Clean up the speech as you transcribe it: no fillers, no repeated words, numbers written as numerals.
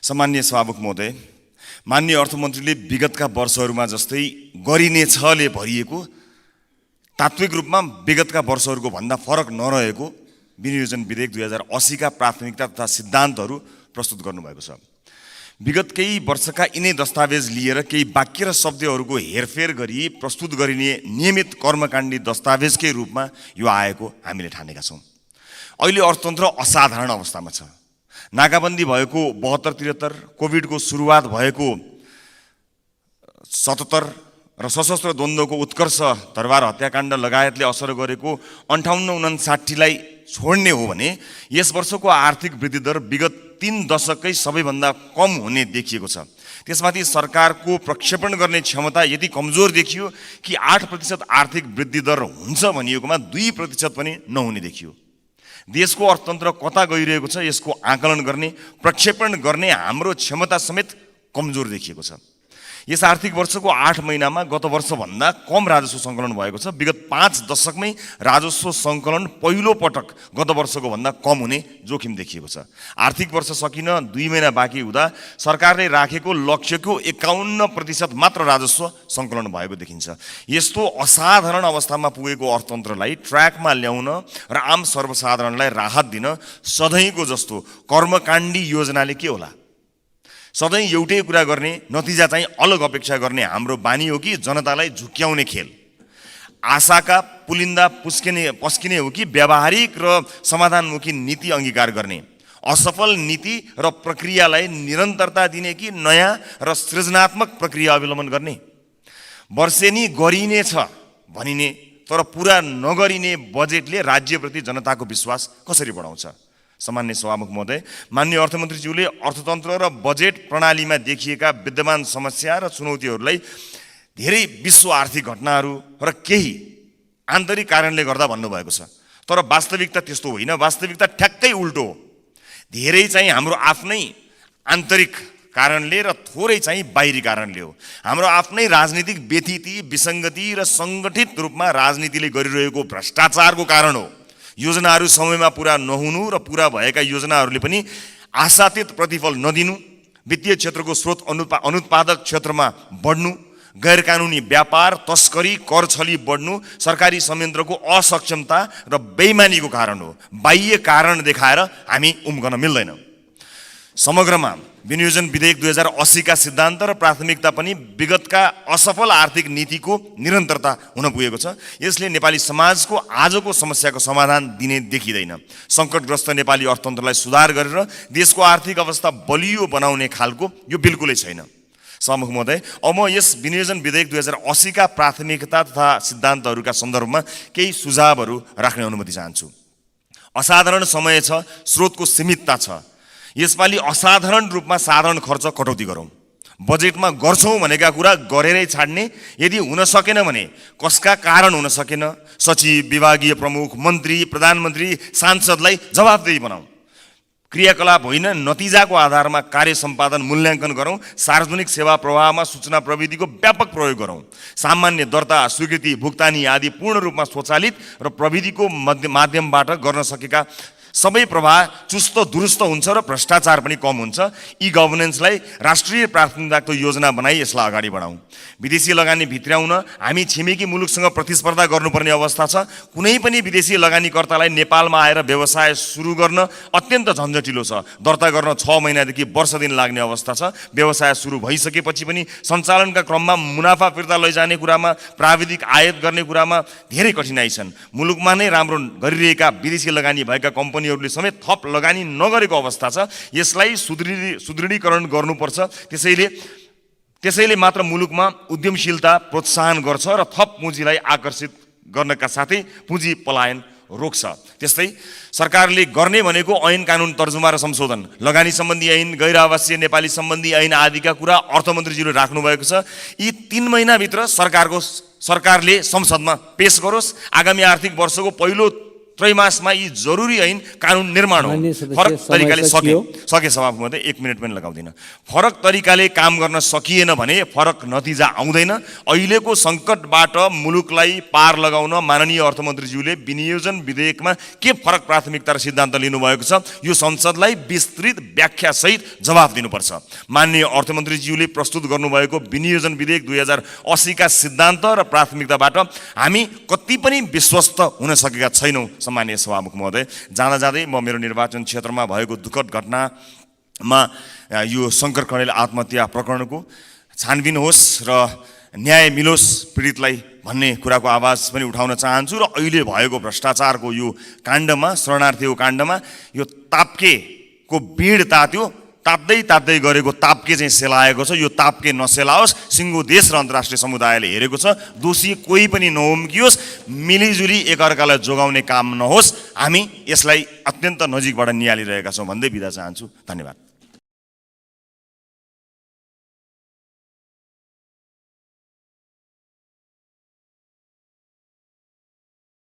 सामान्य सभामुख महोदय, माननीय अर्थमन्त्रीले विगतका वर्षहरूमा जस्तै गरिनेछले भरिएको तात्विक रूपमा विगतका वर्षहरूको भन्दा फरक नरहेको विनियोजन विधेयक 2080 का प्राथमिकता तथा सिद्धान्तहरू प्रस्तुत गर्नुभएको छ। विगत केही वर्षका यिनै दस्तावेज लिएर केही वाक्य र शब्दहरूको हेरफेर गरी प्रस्तुत गरिने नियमित कर्मकाण्डी दस्तावेजकै रूपमा यो आएको हामीले ठानेका छौँ। अहिले अर्थतन्त्र असाधारण अवस्थामा छ। नाकाबन्दी भएको 72-73, कोभिडको सुरुवात भएको 77 र सशस्त्र द्वन्द्वको उत्कर्ष दरबार हत्याकाण्ड लगायतले असर गरेको 58-59 लाई छोड्ने हो भने यस वर्षको आर्थिक वृद्धि दर विगत 3 दशकै सबैभन्दा कम हुने देखिएको छ। त्यसमाथि सरकारको प्रक्षेपण गर्ने क्षमता यति कमजोर देखियो कि 8% आर्थिक वृद्धि दर हुन्छ भनिएकोमा 2% पनि नहुने देखियो। देशको अर्थतन्त्र कता गइरहेको छ यसको आकलन गर्ने, प्रक्षेपण गर्ने हाम्रो क्षमता समेत कमजोर देखिएको छ। यस आर्थिक वर्षको 8 महिनामा गत वर्षभन्दा कम राजस्व सङ्कलन भएको छ। विगत 5 दशकमै राजस्व सङ्कलन पहिलो पटक गत वर्षको भन्दा कम हुने जोखिम देखिएको छ। आर्थिक वर्ष सकिन 2 महिना बाँकी हुँदा सरकारले राखेको लक्ष्यको 51% मात्र राजस्व सङ्कलन भएको देखिन्छ। यस्तो असाधारण अवस्थामा पुगेको अर्थतन्त्रलाई ट्र्याकमा ल्याउन र आम सर्वसाधारणलाई राहत दिन सधैँको जस्तो कर्मकाण्डी योजनाले के होला? सधैँ एउटै कुरा गर्ने, नतिजा चाहिँ अलग अपेक्षा गर्ने हाम्रो बानी हो कि जनतालाई झुक्क्याउने खेल? आशाका पुलिन्दा पस्किने हो कि व्यावहारिक र समाधानमुखी नीति अङ्गीकार गर्ने? असफल नीति र प्रक्रियालाई निरन्तरता दिने कि नयाँ र सृजनात्मक प्रक्रिया अवलम्बन गर्ने? वर्षेनी गरिनेछ भनिने तर पुरा नगरिने बजेटले राज्यप्रति जनताको विश्वास कसरी बढाउँछ? सामान्य सभामुख महोदय, माननीय अर्थमन्त्रीज्यूले अर्थतन्त्र र बजेट प्रणालीमा देखिएका विद्यमान समस्या र चुनौतीहरूलाई धेरै विश्व आर्थिक घटनाहरू र केही आन्तरिक कारणले गर्दा भन्नुभएको छ। तर वास्तविकता त्यस्तो होइन। वास्तविकता ठ्याक्कै उल्टो हो। धेरै चाहिँ हाम्रो आफ्नै आन्तरिक कारणले र थोरै चाहिँ बाहिरी कारणले हो। हाम्रो आफ्नै राजनीतिक व्यथिति, विसङ्गति र सङ्गठित रूपमा राजनीतिले गरिरहेको भ्रष्टाचारको कारण हो। योजनाहरू समयमा पुरा नहुनु र पुरा भएका योजनाहरूले पनि आशातीत प्रतिफल नदिनु, वित्तीय क्षेत्रको स्रोत अनुत्पादक क्षेत्रमा बढ्नु, गैरकानुनी व्यापार, तस्करी, कर छली बढ्नु सरकारी संयन्त्रको असक्षमता र बेइमानीको कारण हो। बाह्य कारण देखाएर हामी उम्कन मिल्दैन। समग्रमा विनियोजन विधेयक 2080 का सिद्धान्त र प्राथमिकता पनि विगतका असफल आर्थिक नीतिको निरन्तरता हुन पुगेको छ। यसले नेपाली समाजको आजको समस्याको समाधान दिने देखिँदैन। सङ्कटग्रस्त नेपाली अर्थतन्त्रलाई सुधार गरेर देशको आर्थिक अवस्था बलियो बनाउने खालको यो बिल्कुलै छैन। सभामुख महोदय, अब म यस विनियोजन विधेयक 2080 का प्राथमिकता तथा सिद्धान्तहरूका सन्दर्भमा केही सुझावहरू राख्ने अनुमति चाहन्छु। असाधारण समय छ, स्रोतको सीमितता छ। यसपालि असाधारण रूपमा साधारण खर्च कटौती गरौँ। बजेटमा गर्छौँ भनेका कुरा गरेरै छाड्ने, यदि हुन सकेन भने कसका कारण हुन सकेन, सचिव, विभागीय प्रमुख, मन्त्री, प्रधानमन्त्री, सांसदलाई जवाफदेही बनाऊ। क्रियाकलाप होइन, नतिजाको आधारमा कार्य सम्पादन मूल्याङ्कन गरौँ। सार्वजनिक सेवा प्रवाहमा सूचना प्रविधिको व्यापक प्रयोग गरौँ। सामान्य दर्ता, स्वीकृति, भुक्तानी आदि पूर्ण रूपमा स्वचालित र प्रविधिको माध्यमबाट गर्न सकेका सबै प्रवाह चुस्त दुरुस्त हुन्छ र भ्रष्टाचार पनि कम हुन्छ। ई गभर्नेन्सलाई राष्ट्रिय प्राथमिकताको योजना बनाई यसलाई अगाडि बढाउँ। विदेशी लगानी भित्र्याउन हामी छिमेकी मुलुकसँग प्रतिस्पर्धा गर्नुपर्ने अवस्था छ। कुनै पनि विदेशी लगानीकर्तालाई नेपालमा आएर व्यवसाय सुरु गर्न अत्यन्त झन्झटिलो छ। दर्ता गर्न 6 महिनादेखि वर्ष दिन लाग्ने अवस्था छ। व्यवसाय सुरु भइसकेपछि पनि सञ्चालनका क्रममा मुनाफा फिर्ता लैजाने कुरामा, प्राविधिक आयात गर्ने कुरामा धेरै कठिनाइ छन्। मुलुकमा नै राम्रो गरिरहेका विदेशी लगानी भएका कम्पनी समेत थप लगानी नगरेको अवस्था छ। यसलाई सुदृढीकरण गर्नुपर्छ। त्यसैले मात्र मुलुकमा उद्यमशीलता प्रोत्साहन गर्छ र थप पुँजीलाई आकर्षित गर्नका साथै पुँजी पलायन रोक्छ। त्यस्तै सरकारले गर्ने भनेको ऐन कानुन तर्जुमा र संशोधन, लगानी सम्बन्धी ऐन, गैर आवासीय नेपाली सम्बन्धी ऐन आदिका कुरा अर्थमन्त्रीज्यूले राख्नु भएको छ। यी 3 महिनाभित्र सरकारले संसदमा पेश गरोस्। आगामी आर्थिक वर्षको पहिलो त्रैमासमा यी जरुरी ऐन कानुन निर्माण हो। माननीय सदस्य, फरक तरिकाले समय सके सभामुख महोदय 1 मिनेट पनि लगाउँदिन। फरक तरिकाले काम गर्न सकिएन भने फरक नतिजा आउँदैन। अहिलेको सङ्कटबाट मुलुकलाई पार लगाउन माननीय अर्थमन्त्रीज्यूले विनियोजन विधेयकमा के फरक प्राथमिकता र सिद्धान्त लिनुभएको छ, यो संसदलाई विस्तृत व्याख्यासहित जवाफ दिनुपर्छ। माननीय अर्थमन्त्रीज्यूले प्रस्तुत गर्नुभएको विनियोजन विधेयक 2080 का सिद्धान्त र प्राथमिकताबाट हामी कति पनि विश्वस्त हुन सकेका छैनौँ। सम्माननीय सभामुख महोदय, जाँदा जाँदै म मेरो निर्वाचन क्षेत्रमा भएको दुःखद घटनामा यो शङ्कर कणेल आत्महत्या प्रकरणको छानबिन होस् र न्याय मिलोस् पीडितलाई भन्ने कुराको आवाज पनि उठाउन चाहन्छु। र अहिले भएको भ्रष्टाचारको यो काण्डमा, शरणार्थीको काण्डमा यो ताप्केको बिड तात्यो, ताप्दै गरेको ताप्के चाहिँ सेलाएको छ। यो ताप्के नसेलाओस्, सिङ्गो देश र अन्तर्राष्ट्रिय समुदायले हेरेको छ। दोषी कोही पनि नउम्कियोस्, मिलिजुली एकअर्कालाई जोगाउने काम नहोस्। हामी यसलाई अत्यन्त नजिकबाट निहालिरहेका छौँ भन्दै बिदा चाहन्छु। धन्यवाद।